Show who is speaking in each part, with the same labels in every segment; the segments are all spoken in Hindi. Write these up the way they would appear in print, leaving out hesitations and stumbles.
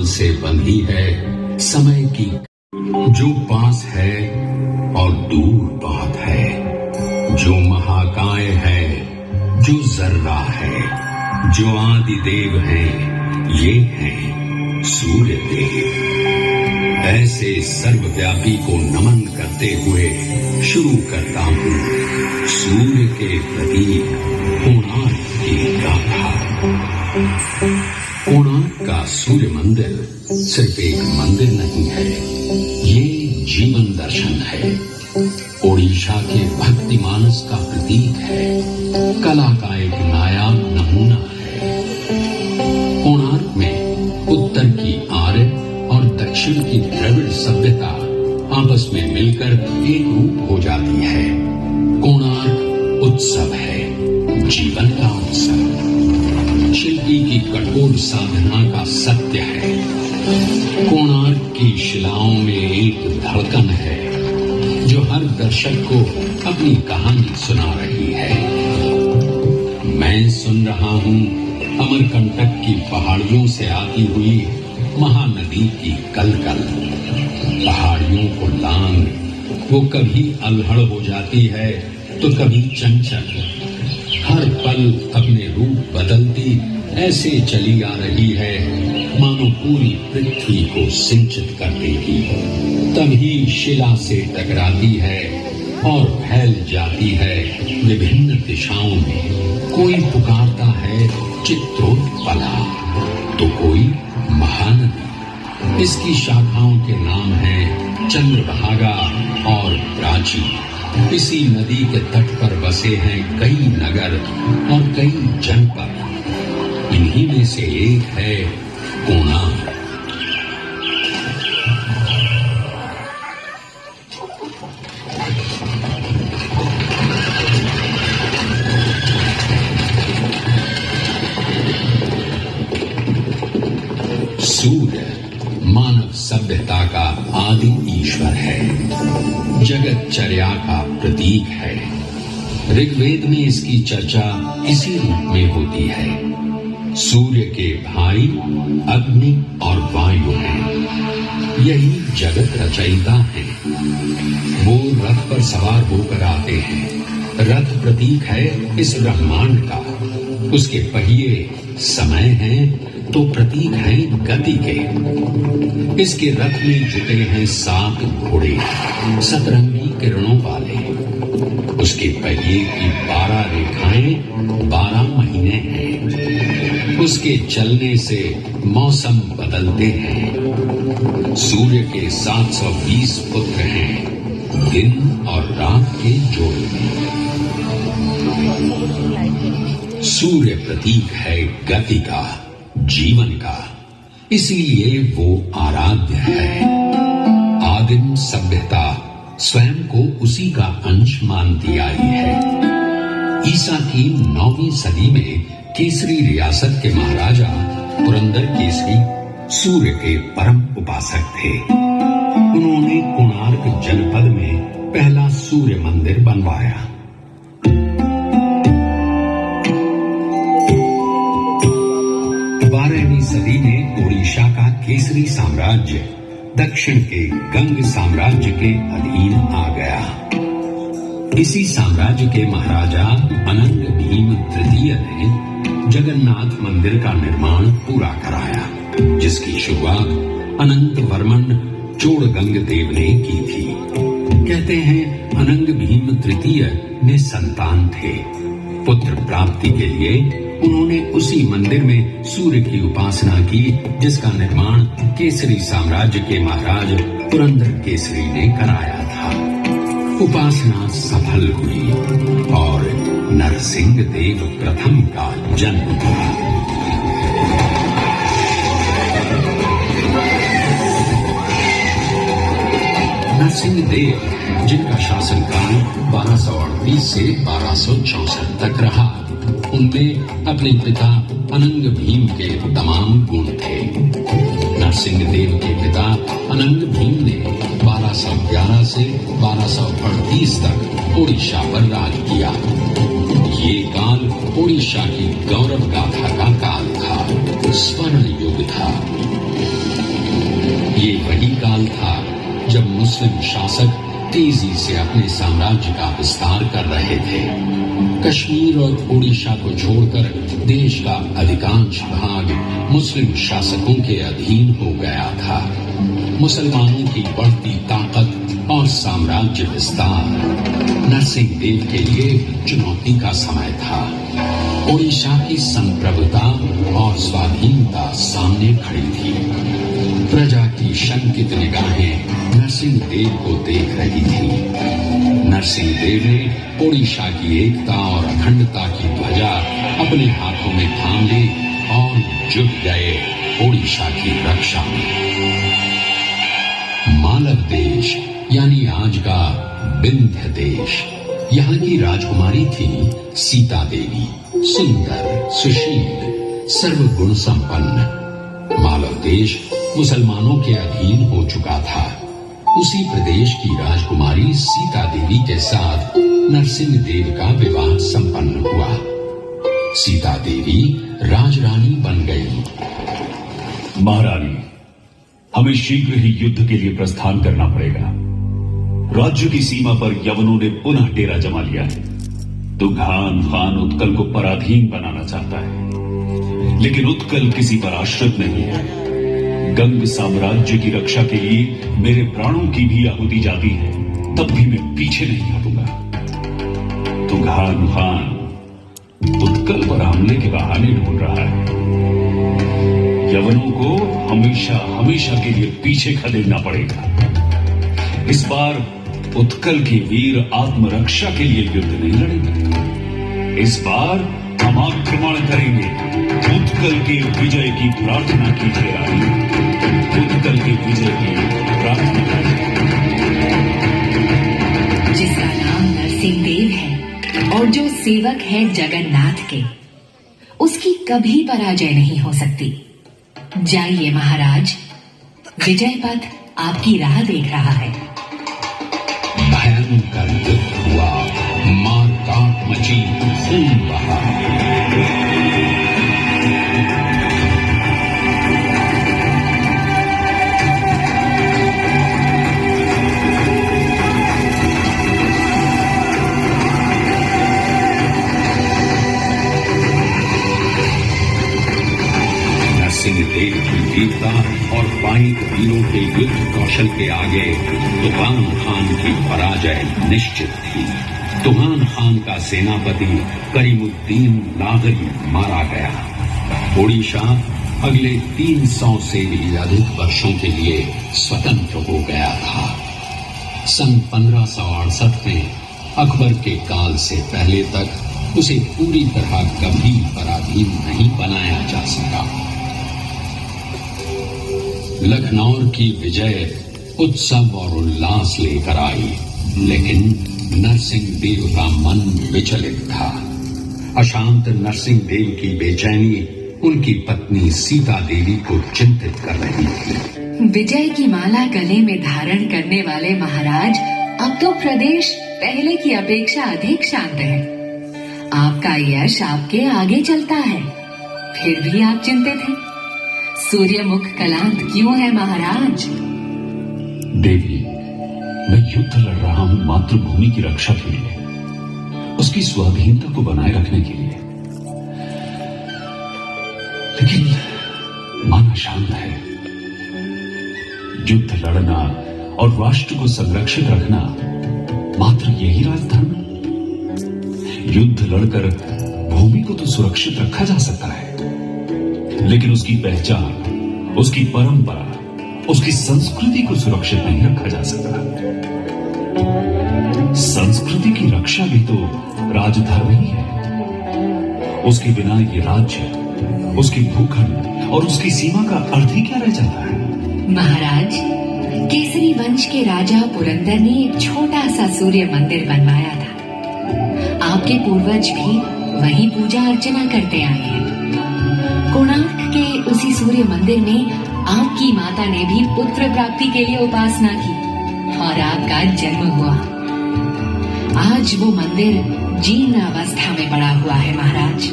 Speaker 1: से बंधी है समय की, जो पास है और दूर बहुत है, जो महाकाय है, जो जर्रा है, जो आदि देव हैं, ये हैं सूर्य देव। ऐसे सर्वव्यापी को नमन करते हुए शुरू करता हूँ सूर्य के प्रतीक कोणार्क की गाथा। कोणार्क का सूर्य मंदिर सिर्फ एक मंदिर नहीं है, ये जीवन दर्शन है, ओडिशा के भक्ति मानस का प्रतीक है, कला का एक नायाब नमूना है। कोणार्क में उत्तर की आर्य और दक्षिण की द्रविड़ सभ्यता आपस में मिलकर एक रूप हो जाती है। कोणार्क उत्सव है, जीवन का उत्सव, शिल्पी की कठोर साधना का सत्य है। कोणार्क की शिलाओं में एक धड़कन है जो हर दर्शक को अपनी कहानी सुना रही है। मैं सुन रहा हूँ अमरकंटक की पहाड़ियों से आती हुई महानदी की कलकल। पहाड़ियों को लांग वो कभी अल्हड़ हो जाती है तो कभी चंचल, हर पल अपने रूप बदलती ऐसे चली आ रही है मानो पूरी पृथ्वी को सिंचित कर देगी। तभी शिला से टकराती है और फैल जाती है विभिन्न दिशाओं में। कोई पुकारता है चित्रोत्पला तो कोई महानदी। इसकी शाखाओं के नाम हैं चंद्रभागा और प्राची। इसी नदी के तट पर बसे हैं कई नगर और कई जनपद। इन्हीं में से एक है कोणार्क। सूर्य मानव सभ्यता का आदि ईश्वर है, जगतचर्या का प्रतीक है। ऋग्वेद में इसकी चर्चा इसी रूप में होती है। सूर्य के भाई अग्नि और वायु हैं, यही जगत रचयिता हैं। वो रथ पर सवार होकर आते हैं। रथ प्रतीक है इस ब्रह्मांड का। उसके पहिए समय हैं तो प्रतीक हैं गति के। इसके रथ में जुटे हैं 7 घोड़े, सतरंगी किरणों वाले। उसके पहिए की 12 रेखाएं 12 महीने हैं। उसके चलने से मौसम बदलते हैं। सूर्य के 720 पुत्र हैं, दिन और रात के जोड़ में। सूर्य प्रतीक है गति का, जीवन का, इसीलिए वो आराध्य है। आदिम सभ्यता स्वयं को उसी का अंश मानती आई है। ईसा की 9वीं सदी में केसरी रियासत के महाराजा पुरंदर केसरी सूर्य के परम उपासक थे। उन्होंने कोणार्क जनपद में पहला सूर्य मंदिर बनवाया। 12वीं सदी में ओडिशा का केसरी साम्राज्य दक्षिण के गंग साम्राज्य के अधीन आ गया। इसी साम्राज्य के महाराजा अनंग भीम तृतीय ने जगन्नाथ मंदिर का निर्माण पूरा कराया, जिसकी शुरुआत अनंत वर्मन चोड़गंग देव ने की थी। कहते हैं अनंग भीम तृतीय ने संतान थे। पुत्र प्राप्ति के लिए उन्होंने उसी मंदिर में सूर्य की उपासना की, जिसका निर्माण केसरी साम्राज्य के महाराज पुरंदर केसरी ने कराया था। उपासना सफल हुई और नरसिंह देव प्रथम का जन्म हुआ। नरसिंह देव, जिनका शासनकाल 1238 से 1264 तक रहा, उनमें अपने पिता अनंग भीम के तमाम गुण थे। नरसिंह देव के पिता अनंग भीम ने 1211 से 1238 तक ओडिशा पर राज किया। ये काल ओडिशा की गौरव गाथा का काल था, स्वर्ण युग था। ये वही काल था जब मुस्लिम शासक तेजी से अपने साम्राज्य का विस्तार कर रहे थे। कश्मीर और ओडिशा को छोड़कर देश का अधिकांश भाग मुस्लिम शासकों के अधीन हो गया था। मुसलमानों की बढ़ती ताकत और साम्राज्य विस्तार नरसिंह देव के लिए चुनौती का समय था। ओडिशा की संप्रभुता और स्वाधीनता सामने खड़ी थी। प्रजा की शंकित निगाहें नरसिंह देव को देख रही थी। नरसिंह देव ने ओडिशा की एकता और अखंडता की ध्वजा अपने हाथों में थाम ली और जुट गए ओडिशा की रक्षा में। मालव देश यानी आज का विंध्य देश, यहाँ की राजकुमारी थी सीता देवी, सुंदर, सुशील, सर्वगुण संपन्न। मालव देश मुसलमानों के अधीन हो चुका था। उसी प्रदेश की राजकुमारी सीता देवी के साथ नरसिंह देव का विवाह संपन्न हुआ। सीता देवी राजरानी बन गई।
Speaker 2: महारानी, हमें शीघ्र ही युद्ध के लिए प्रस्थान करना पड़ेगा। राज्य की सीमा पर यवनों ने पुनः डेरा जमा लिया है। तुघान खान उत्कल को पराधीन बनाना चाहता है, लेकिन उत्कल किसी पर आश्रित नहीं है। गंग साम्राज्य की रक्षा के लिए मेरे प्राणों की भी आहुति जाती है, तब भी मैं पीछे नहीं हटूंगा। तुघान खान उत्कल पर हमले के बहाने ढूंढ रहा है। यवनों को हमेशा हमेशा के लिए पीछे खदेड़ना पड़ेगा। इस बार उत्कल के वीर आत्मरक्षा के लिए युद्ध नहीं लड़ेंगे। इस बार हम आक्रमण करेंगे। उत्कल के विजय की प्रार्थना कीजिए रानी, उत्कल के विजय की प्रार्थना कीजिए।
Speaker 3: जिसका नाम नरसिंह देव है और जो सेवक है जगन्नाथ के, उसकी कभी पराजय नहीं हो सकती। जाइए महाराज, विजय पथ आपकी राह देख रहा है।
Speaker 1: भयंकर युद्ध हुआ, मार काट मची, खून बहा। नरसिंह देव की वीरता और पाइक वीरों के युद्ध कौशल के आगे तुगान खान की पराजय निश्चित थी। तुगान खान का सेनापति करीमुद्दीन नागरी मारा गया। ओडिशा अगले 300 से भी अधिक वर्षों के लिए स्वतंत्र हो गया था। सन 1568 में अकबर के काल से पहले तक उसे पूरी तरह कभी पराधीन नहीं बनाया जा सका। लखनऊ की विजय उत्सव और उल्लास लेकर आई, लेकिन नरसिंह देव का मन विचलित था। अशांत नरसिंह देव की बेचैनी उनकी पत्नी सीता देवी को चिंतित कर रही थी।
Speaker 3: विजय की माला गले में धारण करने वाले महाराज, अब तो प्रदेश पहले की अपेक्षा अधिक शांत है। आपका यश आपके आगे चलता है, फिर भी आप चिंतित हैं। सूर्यमुख कलांत क्यों है महाराज?
Speaker 2: देवी, मैं युद्ध लड़ रहा हूं मातृभूमि की रक्षा के लिए, उसकी स्वाधीनता को बनाए रखने के लिए, लेकिन मन अशांत है। युद्ध लड़ना और राष्ट्र को संरक्षित रखना मात्र यही राजधर्म है। युद्ध लड़कर भूमि को तो सुरक्षित रखा जा सकता है, लेकिन उसकी पहचान, उसकी परंपरा, उसकी संस्कृति को सुरक्षित नहीं रखा जा सकता। संस्कृति की रक्षा भी तो राजधर्म ही है। उसके बिना ये राज्य, उसकी भूखंड और उसकी सीमा का अर्थ ही क्या रह जाता है?
Speaker 3: महाराज, केसरी वंश के राजा पुरंदर ने एक छोटा सा सूर्य मंदिर बनवाया था। आपके पूर्वज भी वहीं पूजा अर्चना करते आए हैं। कोणार्क के उसी सूर्य मंदिर में आपकी माता ने भी पुत्र प्राप्ति के लिए उपासना की और आपका जन्म हुआ। आज वो मंदिर जीर्ण अवस्था में पड़ा हुआ है महाराज।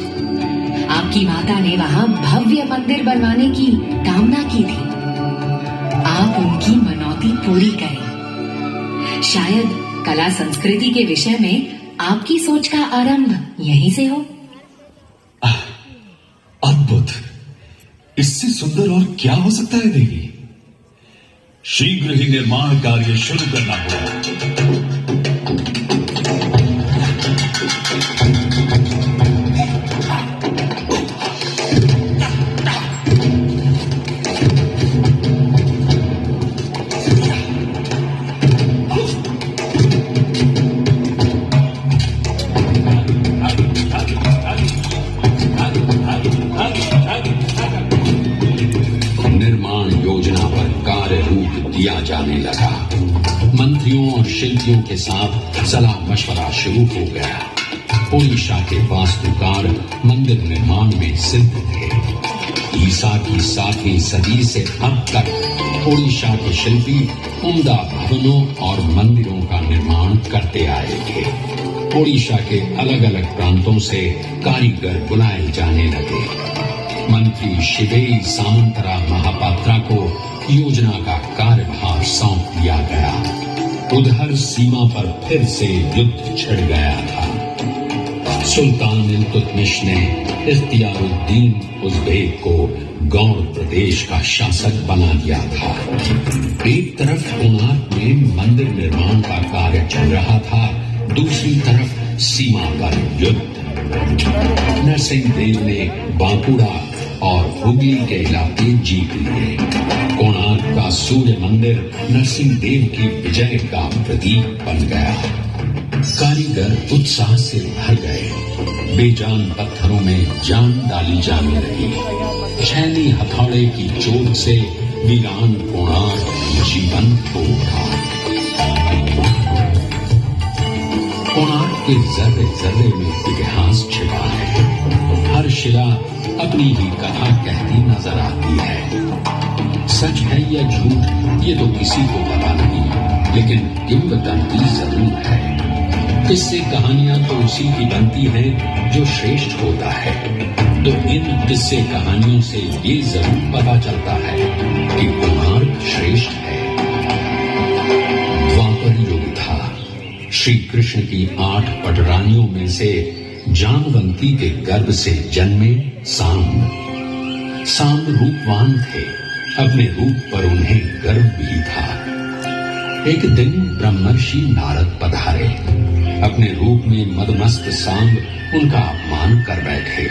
Speaker 3: आपकी माता ने वहां भव्य मंदिर बनवाने की कामना की थी। आप उनकी मनौती पूरी करें। शायद कला संस्कृति के विषय में आपकी सोच का आरंभ यहीं से हो।
Speaker 2: अद्भुत! इससे सुंदर और क्या हो सकता है देवी? शीघ्र ही निर्माण कार्य शुरू करना होगा।
Speaker 1: निर्माण योजना पर कार्य रूप दिया जाने लगा। मंत्रियों और शिल्पियों के साथ सलाह मशवरा शुरू हो गया। ओडिशा के वास्तुकार मंदिर निर्माण में सिद्ध थे। ईसा की 7वीं सदी से अब तक ओडिशा के शिल्पी उम्दा भवनों और मंदिरों का निर्माण करते आए थे। ओडिशा के अलग अलग प्रांतों से कारीगर बुलाए जाने लगे। मंत्री शिवेई सामंतरा महापात्रा को योजना का कार्यभार सौंप दिया गया। उधर सीमा पर फिर से युद्ध छिड़ गया था। सुल्तान इल्तुतमिश ने इख्तियारुद्दीन उज़्बेक को गौड़ प्रदेश का शासक बना दिया था। एक तरफ कोणार्क में मंदिर निर्माण का कार्य चल रहा था, दूसरी तरफ सीमा पर युद्ध। नरसिंह देव ने बांकुड़ा और हुगली के इलाके जीत लिए। कोणार्क का सूर्य मंदिर नरसिंह देव की विजय का प्रतीक बन गया। कारीगर उत्साह से भर गए। बेजान पत्थरों में जान डाली जाने लगी। छैनी हथौड़े की चोट से वीरान कोणार्क जीवंत हो उठा। कोणार्क के जर्रे जर्रे में इतिहास छिपा है। हर शिला अपनी ही कथा कहती नजर आती है। सच है या झूठ ये तो किसी को पता नहीं, लेकिन किंवदंती जरूर है। किस्से कहानियां तो उसी की बनती हैं जो श्रेष्ठ होता है। तो इन किस्से कहानियों से ये जरूर पता चलता है कि कोणार्क श्रेष्ठ है। द्वापर युग था। श्री कृष्ण की 8 पटरानियों में से जामवंती के गर्भ से जन्मे सांब। सांब रूपवान थे। अपने रूप पर उन्हें गर्व भी था। एक दिन ब्रह्मर्षि नारद पधारे। अपने रूप में मदमस्त सांब उनका अपमान कर बैठे।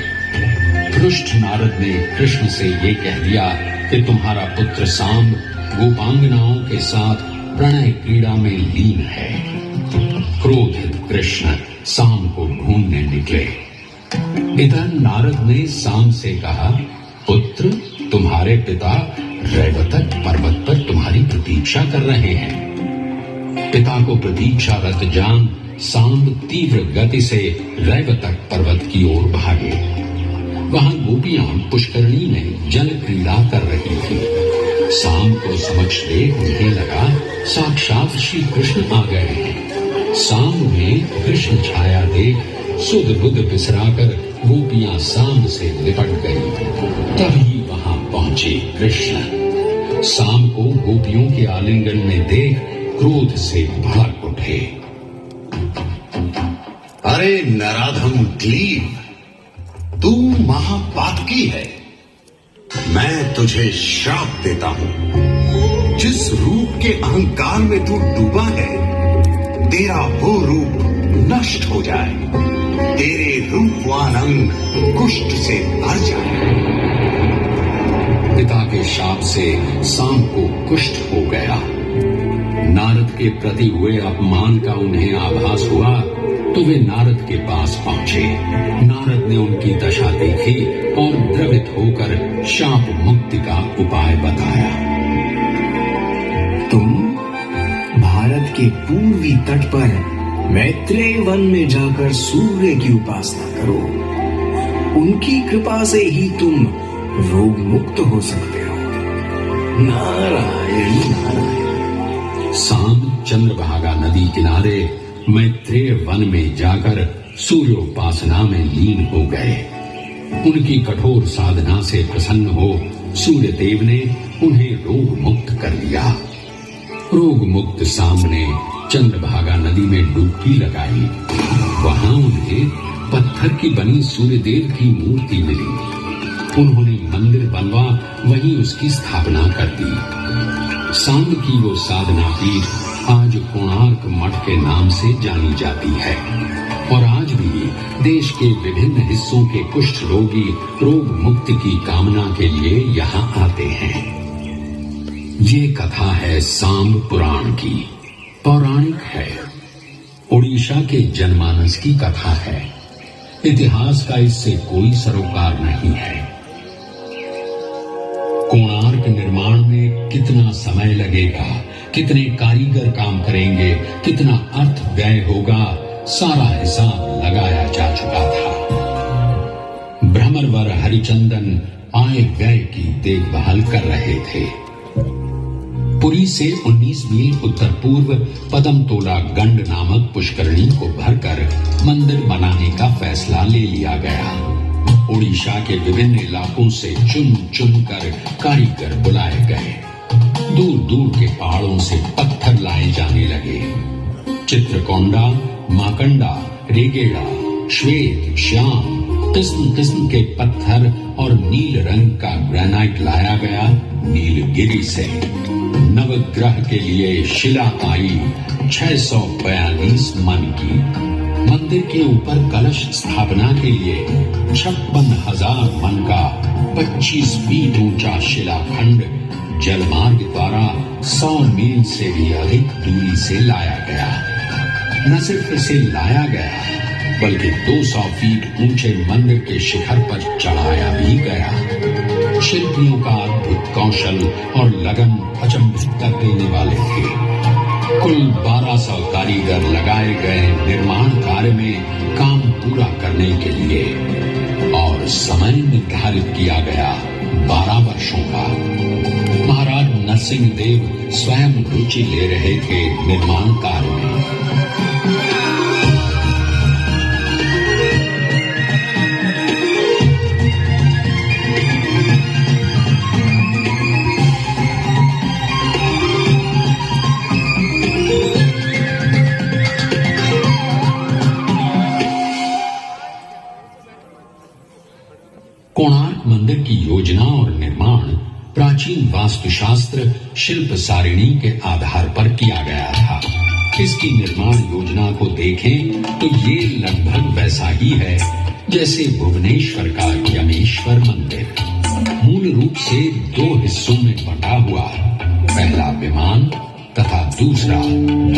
Speaker 1: पृष्ठ नारद ने कृष्ण से ये कह दिया कि तुम्हारा पुत्र सांब गोपांगनाओं के साथ प्रणय क्रीड़ा में लीन है। क्रोधित कृष्ण सांब को ढूंढने निकले। इधर नारद ने सांब से कहा, पुत्र, तुम्हारे पिता रैवतक पर्वत पर तुम्हारी प्रतीक्षा कर रहे हैं। पिता को प्रतीक्षारत जान सांब तीव्र गति से रैवतक पर्वत की ओर भागे। वहां गोपियां पुष्करणी में जल क्रीड़ा कर रही थी। सांब को समक्ष देख उन्हें लगा साक्षात श्री कृष्ण आ गए हैं। सांब में कृष्ण छाया देख सुध बुध बिसराकर गोपियां सांब से लिपट गई। तभी वहां पहुंचे कृष्ण। सांब को गोपियों के आलिंगन में देख क्रोध से भड़क उठे।
Speaker 4: अरे नराधम क्लीब, तू महापातकी है। मैं तुझे श्राप देता हूं। जिस रूप के अहंकार में तू डूबा है, तेरा वो रूप नष्ट हो जाए। तेरे रूपवान अंग कुष्ठ से भर जाए।
Speaker 1: पिता के शाप से सांब को कुष्ठ हो गया। नारद के प्रति हुए अपमान का उन्हें आभास हुआ तो वे नारद के पास पहुंचे। नारद ने उनकी दशा देखी और द्रवित होकर शाप मुक्ति का उपाय बताया।
Speaker 5: तुम भारत के पूर्वी तट पर मैत्रेय वन में जाकर सूर्य की उपासना करो। उनकी कृपा से ही तुम रोग मुक्त हो सकते हो। नारायण नारायण।
Speaker 1: सांब चंद्रभागा नदी किनारे मैत्रेय वन में जाकर सूर्योपासना में लीन हो गए। उनकी कठोर साधना से प्रसन्न हो सूर्य देव ने उन्हें रोग मुक्त कर दिया। रोग मुक्त सामने चंद्रभागा नदी में डुबकी लगाई। वहां उन्हें पत्थर की बनी सूर्यदेव की मूर्ति मिली। उन्होंने मंदिर बनवा वहीं उसकी स्थापना कर दी। सांब की वो साधना पीठ आज कोणार्क मठ के नाम से जानी जाती है और आज भी देश के विभिन्न हिस्सों के कुष्ठ रोगी रोग मुक्ति की कामना के लिए यहाँ आते हैं। ये कथा है सांब पुराण की, पौराणिक है। ओडिशा के जनमानस की कथा है। इतिहास का इससे कोई सरोकार नहीं है। कोणार्क निर्माण में कितना समय लगेगा, कितने कारीगर काम करेंगे, कितना अर्थ व्यय होगा, सारा हिसाब लगाया जा चुका था। भ्रमरवर हरिचंदन आय व्यय की देखभाल कर रहे थे। पुरी से 19 मील उत्तर पूर्व पदमतोला गंड नामक पुष्करणी को भरकर मंदिर बनाने का फैसला ले लिया गया। ओडिशा के विभिन्न इलाकों से चुन चुन कर कारीगर बुलाए गए। दूर दूर के पहाड़ों से पत्थर लाए जाने लगे। चित्रकोंडा, माकंडा, रेगेड़ा, श्वेत, श्याम, किस्म किस्म के पत्थर और नील रंग का ग्रेनाइट लाया गया नीलगिरी से। नवग्रह के लिए शिला आई 642 मन की। मंदिर के ऊपर कलश स्थापना के लिए 56,000 मन का 25 फीट ऊंचा शिलाखंड जलमार्ग द्वारा 100 मील से भी अधिक दूरी से लाया गया। न सिर्फ इसे लाया गया बल्कि 200 फीट ऊंचे मंदिर के शिखर पर चढ़ाया भी गया। शिल्पियों का अद्भुत कौशल और लगन अचंभित कर देने वाले थे। कुल 1200 कारीगर लगाए गए निर्माण कार्य में काम पूरा करने के लिए और समय निर्धारित किया गया 12 वर्षों का। महाराज नरसिंह देव स्वयं रुचि ले रहे थे निर्माण कार्य में। कोणार्क मंदिर की योजना और निर्माण प्राचीन वास्तुशास्त्र शिल्प सारिणी के आधार पर किया गया था। इसकी निर्माण योजना को देखें तो ये लगभग वैसा ही है जैसे भुवनेश्वर का यमेश्वर मंदिर। मूल रूप से 2 हिस्सों में बंटा हुआ, पहला विमान तथा दूसरा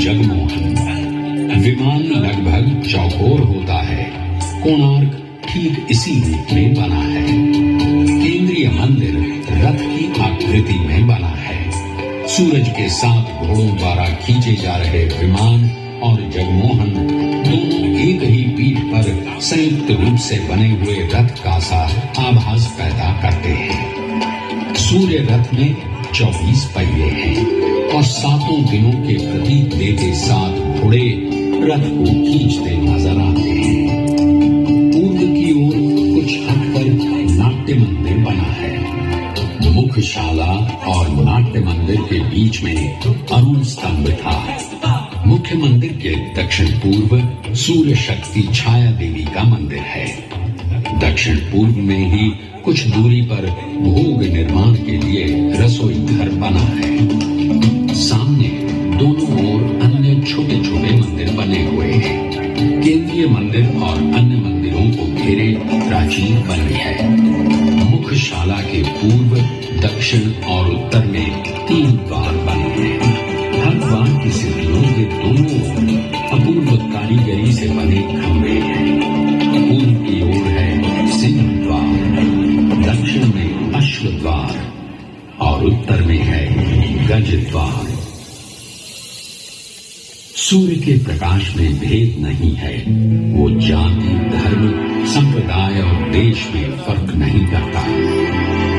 Speaker 1: जगमोहन। विमान लगभग चौकोर होता है। कोणार्क ठीक इसी रूप में बना है। केंद्रीय मंदिर रथ की आकृति में बना है। सूरज के 7 घोड़ों द्वारा खींचे जा रहे विमान और जगमोहन दोनों एक ही पीठ पर संयुक्त रूप से बने हुए रथ का सा आभास पैदा करते हैं। सूर्य रथ में 24 पहिए हैं और 7 दिनों के प्रतीक देते 7 घोड़े रथ को खींचते नजर आते हैं। नाट्य मंदिर बना है। मुख्यशाला और नाट्य मंदिर के बीच में अरुण स्तंभ था। मुख्य मंदिर के दक्षिण पूर्व सूर्य शक्ति छाया देवी का मंदिर है। दक्षिण पूर्व में ही कुछ दूरी पर भोग निर्माण के लिए रसोई घर बना है। सामने दोनों ओर अन्य छोटे छोटे मंदिर बने हुए हैं। केंद्रीय मंदिर और अन्य मंदिरों को घेरे प्राचीन वन है। मुख्यशाला के पूर्व, दक्षिण और उत्तर में 3 द्वार बने हैं। हर द्वार की सीढ़ियों के दोनों ओर अपूर्व कारीगरी से बने खंभे हैं। पूर्व की ओर है सिंह द्वार, दक्षिण में अश्व द्वार और उत्तर में है गज द्वार। सूर्य के प्रकाश में भेद नहीं है। वो जाति, धर्म, संप्रदाय और देश में फर्क नहीं करता।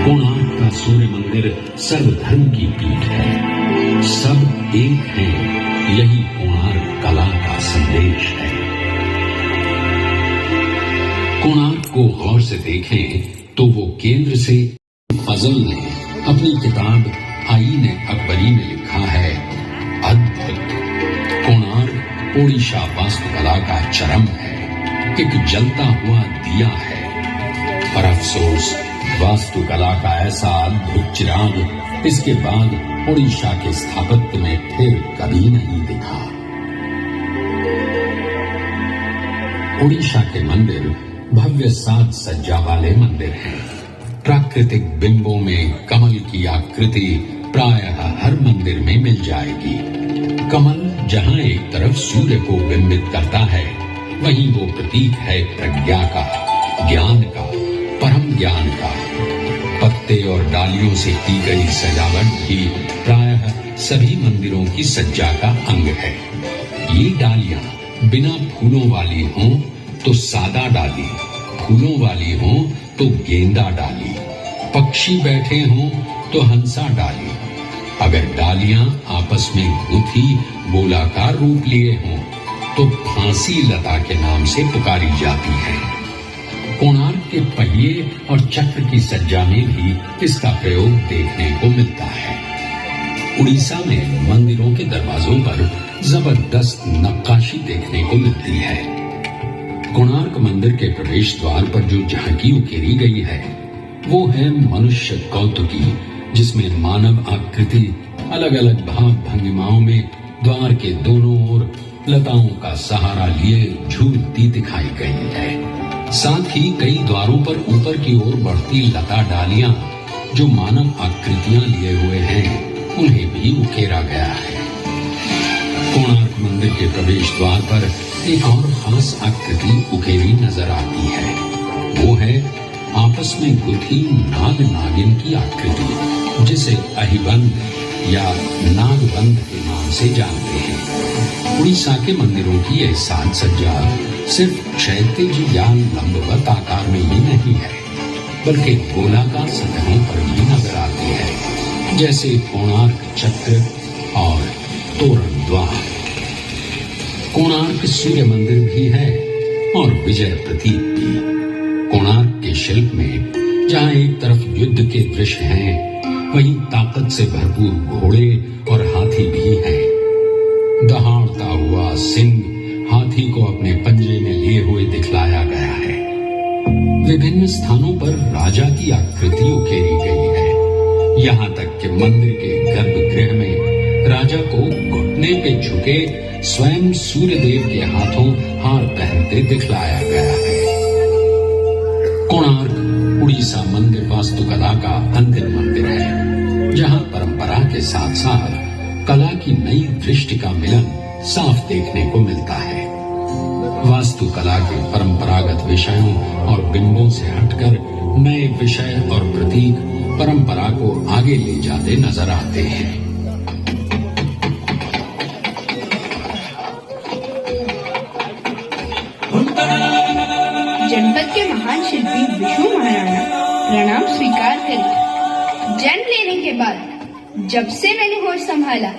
Speaker 1: कोणार्क का सूर्य मंदिर सर्वधर्म की पीठ है। सब एक हैं, यही कोणार्क कला का संदेश है। कोणार्क को गौर से देखें तो वो केंद्र से पजल ने अपनी किताब आईन अकबरी में लिखा है, अद्भुत कोणार्क ओडिशा वास्तुकला का चरम है, एक जलता हुआ दिया है। पर अफसोस वास्तुकला का ऐसा अद्भुत चिराग इसके बाद ओडिशा के स्थापत्य में फिर कभी नहीं दिखा। ओडिशा के मंदिर भव्य साज सज्जा वाले मंदिर हैं। प्राकृतिक बिंबों में कमल की आकृति प्रायः हर मंदिर में मिल जाएगी। कमल जहां एक तरफ सूर्य को बिंबित करता है, वहीं वो प्रतीक है प्रज्ञा का, ज्ञान का, परम ज्ञान का। पत्ते और डालियों से की गई सजावट भी प्रायः सभी मंदिरों की सज्जा का अंग है। ये डालियां बिना फूलों वाली हों तो सादा डाली, फूलों वाली हों तो गेंदा डाली, पक्षी बैठे हों तो हंसा डाली। अगर डालियां आपस में गुथी गोलाकार रूप लिए हों तो फांसी लता के नाम से पुकारी जाती है। कोणार्क के पहिए और चक्र की सज्जा में भी इसका प्रयोग देखने को मिलता है। उड़ीसा में मंदिरों के दरवाजों पर जबरदस्त नक्काशी देखने को मिलती है। कोणार्क मंदिर के प्रवेश द्वार पर जो झांकी उकेरी गई है, वो है मनुष्य कौतुकी, जिसमें मानव आकृति अलग अलग भाव भंगिमाओं में द्वार के दोनों ओर लताओं का सहारा लिए झूलती दिखाई गई है। साथ ही कई द्वारों पर ऊपर की ओर बढ़ती लता डालियां जो मानव आकृतियां लिए हुए हैं, उन्हें भी उकेरा गया है। कोणार्क मंदिर के प्रवेश द्वार पर एक और खास आकृति उकेरी नजर आती है। वो है आपस में गुथी नाग नागिन की आकृति, जिसे अहिबंद या नागबंद के नाम से जानते हैं। उड़ीसा के मंदिरों की यह साज सज्जा सिर्फ क्षैतिज या लंबवत आकार में ही नहीं है, बल्कि गोलाकार सतहों पर भी नजर आती है, जैसे कोणार्क चक्र और तोरण द्वार। कोणार्क सूर्य मंदिर भी है और विजय प्रतीक भी। कोणार्क के शिल्प में जहां एक तरफ युद्ध के दृश्य हैं, वहीं ताकत से भरपूर घोड़े और हाथी भी हैं। दहाड़ता हुआ सिंह हाथी को अपने पंजे में लिए हुए दिखलाया गया है। विभिन्न स्थानों पर राजा की आकृति उकेरी गई है। यहाँ तक कि मंदिर के गर्भगृह में राजा को घुटने पे झुके स्वयं सूर्यदेव के हाथों हार पहनते दिखलाया गया है। कोणार्क उड़ीसा मंदिर वास्तुकला का अंतिम मंदिर है, जहाँ परंपरा के साथ साथ कला की नई दृष्टि का मिलन साफ देखने को मिलता है। वास्तुकला के परंपरागत विषयों और बिंबों से हटकर नए विषय और प्रतीक परंपरा को आगे ले जाते नजर आते हैं।
Speaker 6: जनपद के महान शिल्पी विष्णु महाराणा प्रणाम स्वीकार करें। जन्म लेने के बाद जब से मैंने होश संभाला,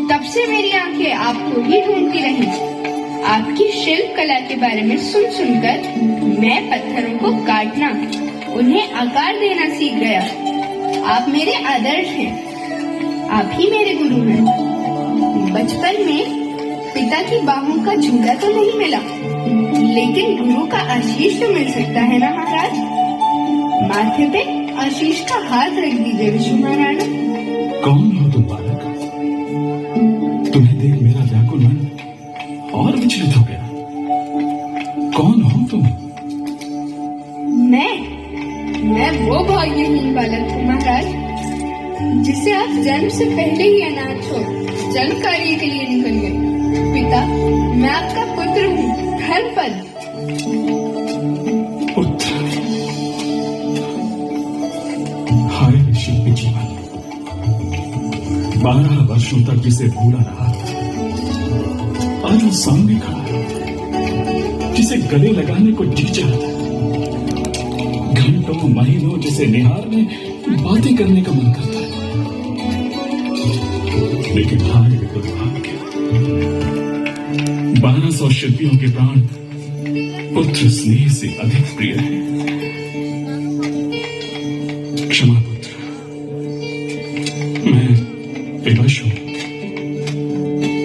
Speaker 6: तब से मेरी आंखें आपको ही ढूंढती रही। आपकी शिल्प कला के बारे में सुन सुनकर मैं पत्थरों को काटना, उन्हें आकार देना सीख गया। आप मेरे आदर्श हैं, आप ही मेरे गुरु हैं। बचपन में पिता की बाहों का झूला तो नहीं मिला, लेकिन गुरु का आशीष तो मिल सकता है ना महाराज। माथे पे आशीष का हाथ रख दीजिए विष्णु महाराणा।
Speaker 2: कौन हो तुम बालक? तुम्हें देख मेरा व्याकुल मन और विचलित हो गया। कौन हो तुम?
Speaker 6: मैं वो भाग्यहीन बालक हूँ महाराज, जिसे आप जन्म से पहले ही अनाथ हो जल कार्य के लिए निकल गए। पिता, मैं आपका पुत्र हूँ, धर्मपद।
Speaker 2: पुत्र? हाय शिल्पी जीवन, 12 वर्षों तक जिसे भूला रहा, आज वो सामने खड़ा है, जिसे गले लगाने को जी चाहता है। घंटों महीनों जिसे निहारने, बातें करने का मन करता है। लेकिन हाय दुर्भाग्य, 1200 शिल्पियों के प्राण पुत्र स्नेह से अधिक प्रिय है। क्षमा पुत्र,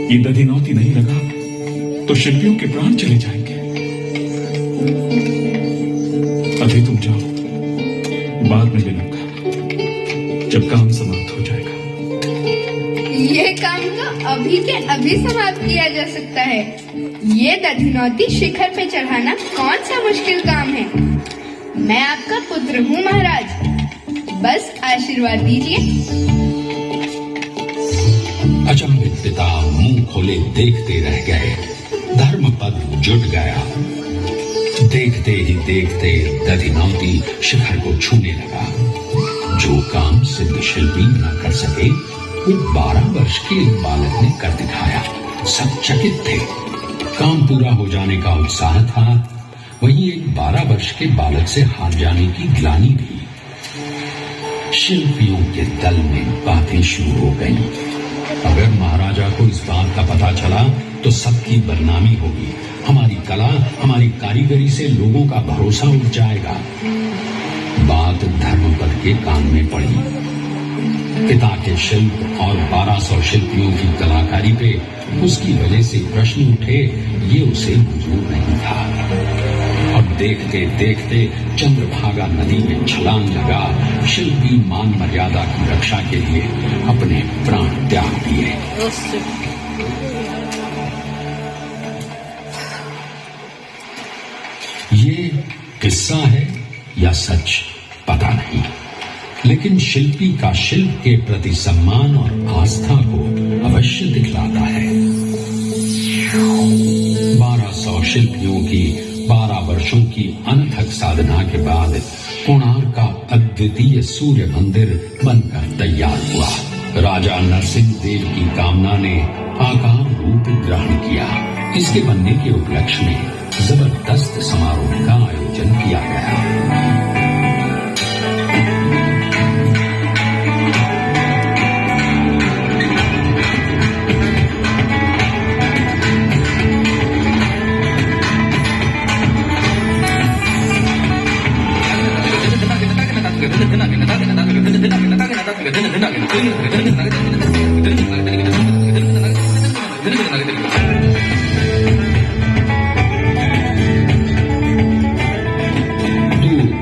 Speaker 2: ये दधिनौती नहीं लगा तो शिल्पियों के प्राण चले जाएंगे। अभी तुम जाओ, बाद में मिलूंगा जब काम समाप्त हो जाएगा।
Speaker 6: ये काम तो अभी के अभी समाप्त किया जा सकता है। ये दधिनौती शिखर पे चढ़ाना कौन सा मुश्किल काम है। मैं आपका पुत्र हूँ महाराज, बस आशीर्वाद दीजिए।
Speaker 1: अचंभित पिता मुंह खोले देखते रह गए। धर्मपद जुट गया। देखते ही देखते दधिनौती शिखर को छूने लगा। जो काम सिद्ध शिल्पी न कर सके वो 12 वर्ष के एक बालक ने कर दिखाया। सब चकित थे। काम पूरा हो जाने का उत्साह था, वहीं एक 12 वर्ष के बालक से हार जाने की ग्लानि भी। शिल्पियों के दल में बातें शुरू हो गईं। अगर महाराजा को इस बात का पता चला तो सबकी बदनामी होगी। हमारी कला, हमारी कारीगरी से लोगों का भरोसा उठ जाएगा। बात धर्मपद के कान में पड़ी। पिता के शिल्प और 1200 शिल्पियों की कलाकारी पे उसकी वजह से प्रश्न उठे, ये उसे मंजूर नहीं था। और देखते देखते चंद्रभागा नदी में छलांग लगा। शिल्पी मान मर्यादा की रक्षा के लिए अपने प्राण त्याग दिए। ये किस्सा है या सच पता नहीं, लेकिन शिल्पी का शिल्प के प्रति सम्मान और आस्था को अवश्य दिखलाता है। 1200 शिल्पियों की 12 वर्षों की अनथक साधना के बाद कोणार्क का अद्वितीय सूर्य मंदिर बनकर तैयार हुआ। राजा नरसिंह देव की कामना ने आकार रूप ग्रहण किया। इसके बनने के उपलक्ष्य में जबरदस्त समारोह का आयोजन किया गया।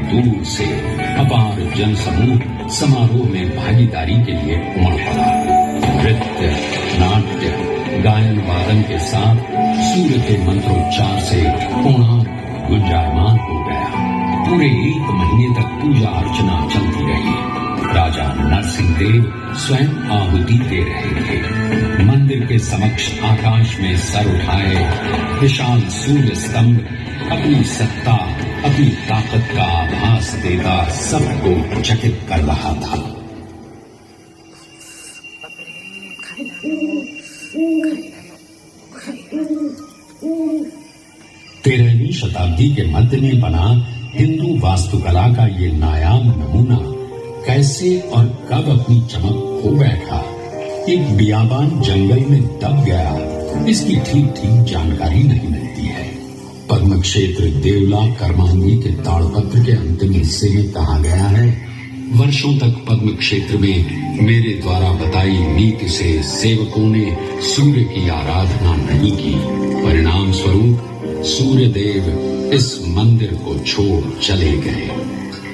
Speaker 1: दूर से अपार जनसमूह समारोह में भागीदारी के लिए उमड़ पड़ा। नृत्य, नाट्य, गायन वादन के साथ सूर्य के मंत्रोच्चार से कोणार्क गुंजायमान हो गया। पूरे 1 महीने तक पूजा अर्चना चलती रही। राजा नरसिंह देव स्वयं आहुति दे रहे थे। मंदिर के समक्ष आकाश में सर उठाए विशाल सूर्य स्तंभ अपनी सत्ता, अपनी ताकत का आभास देता सबको चकित कर रहा था। 13वीं शताब्दी के मध्य में बना हिंदू वास्तुकला का ये नायाब नमूना कैसे और कब अपनी चमक खो बैठा, एक बियाबान जंगल में दब गया, इसकी ठीक जानकारी नहीं मिलती है। पद्म क्षेत्र देवला कर्मांगी के ताड़पत्र के अंतिम हिस्से में कहा गया है, वर्षों तक पद्म क्षेत्र में मेरे द्वारा बताई नीति से सेवकों ने सूर्य की आराधना नहीं की। परिणाम स्वरूप सूर्य देव इस मंदिर को छोड़ चले गए।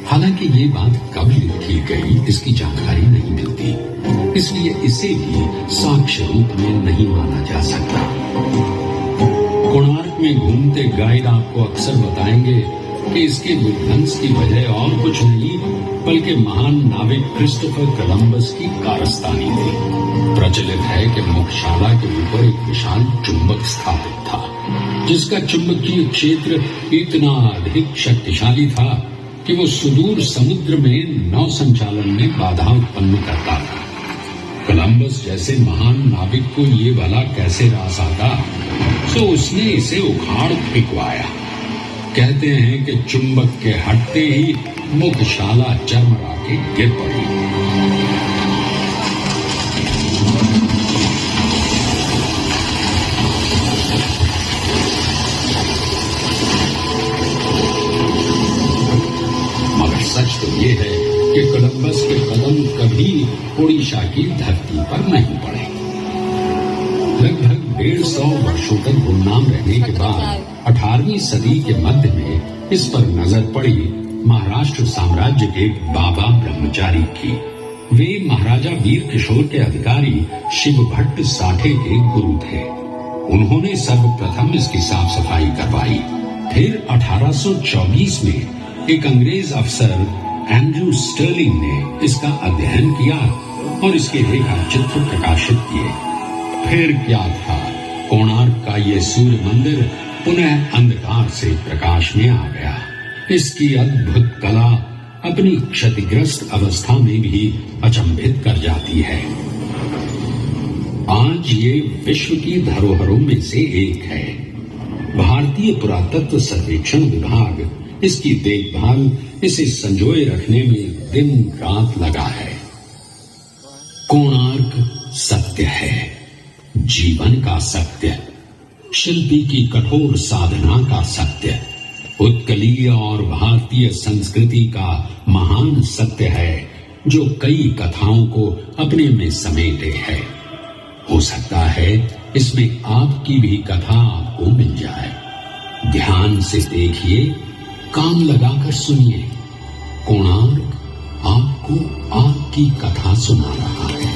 Speaker 1: हालांकि ये बात कब लिखी गई इसकी जानकारी नहीं मिलती, इसलिए इसे भी साक्ष्य रूप में नहीं माना जा सकता। कोणार्क में घूमते गाइड आपको अक्सर बताएंगे कि इसके विध्वंस की वजह और कुछ नहीं बल्कि महान नाविक क्रिस्टोफर कोलंबस की कारस्तानी थी। प्रचलित है कि मुख्यशाला के ऊपर एक विशाल चुंबक स्थापित था, जिसका चुंबकीय क्षेत्र इतना अधिक शक्तिशाली था कि वो सुदूर समुद्र में नौ संचालन में बाधा उत्पन्न करता था। कोलंबस जैसे महान नाविक को ये भला कैसे रास आता, तो उसने इसे उखाड़ फेंकवाया। कहते हैं कि चुंबक के हटते ही मुख्यशाला चरमरा के गिर पड़ी। मगर सच तो ये है कि कोलंबस के कदम कभी ओडिशा की धरती पर नहीं पड़े। लगभग 150 वर्षों तक गुमनाम रहने के बाद 18वीं सदी के मध्य में इस पर नजर पड़ी महाराष्ट्र साम्राज्य के बाबा ब्रह्मचारी की। वे महाराजा वीर किशोर के अधिकारी शिव भट्ट साठे के गुरु थे। उन्होंने सर्वप्रथम इसकी साफ सफाई करवाई। फिर 1824 में एक अंग्रेज अफसर एंड्रू स्टर्लिंग ने इसका अध्ययन किया और इसके रेखा चित्र प्रकाशित किए। फिर क्या था, कोणार्क का ये सूर्य मंदिर पुनः अंधकार से प्रकाश में आ गया। इसकी अद्भुत कला अपनी क्षतिग्रस्त अवस्था में भी अचंभित कर जाती है। आज ये विश्व की धरोहरों में से एक है। भारतीय पुरातत्व सर्वेक्षण विभाग इसकी देखभाल, इसे संजोए रखने में दिन रात लगा है। कोणार्क सत्य है, जीवन का सत्य, शिल्पी की कठोर साधना का सत्य, उत्कलीय और भारतीय संस्कृति का महान सत्य है जो कई कथाओं को अपने में समेटे है। हो सकता है इसमें आपकी भी कथा आपको मिल जाए। ध्यान से देखिए, कान लगाकर सुनिए। कोणार्क आपको आपकी कथा सुना रहा है।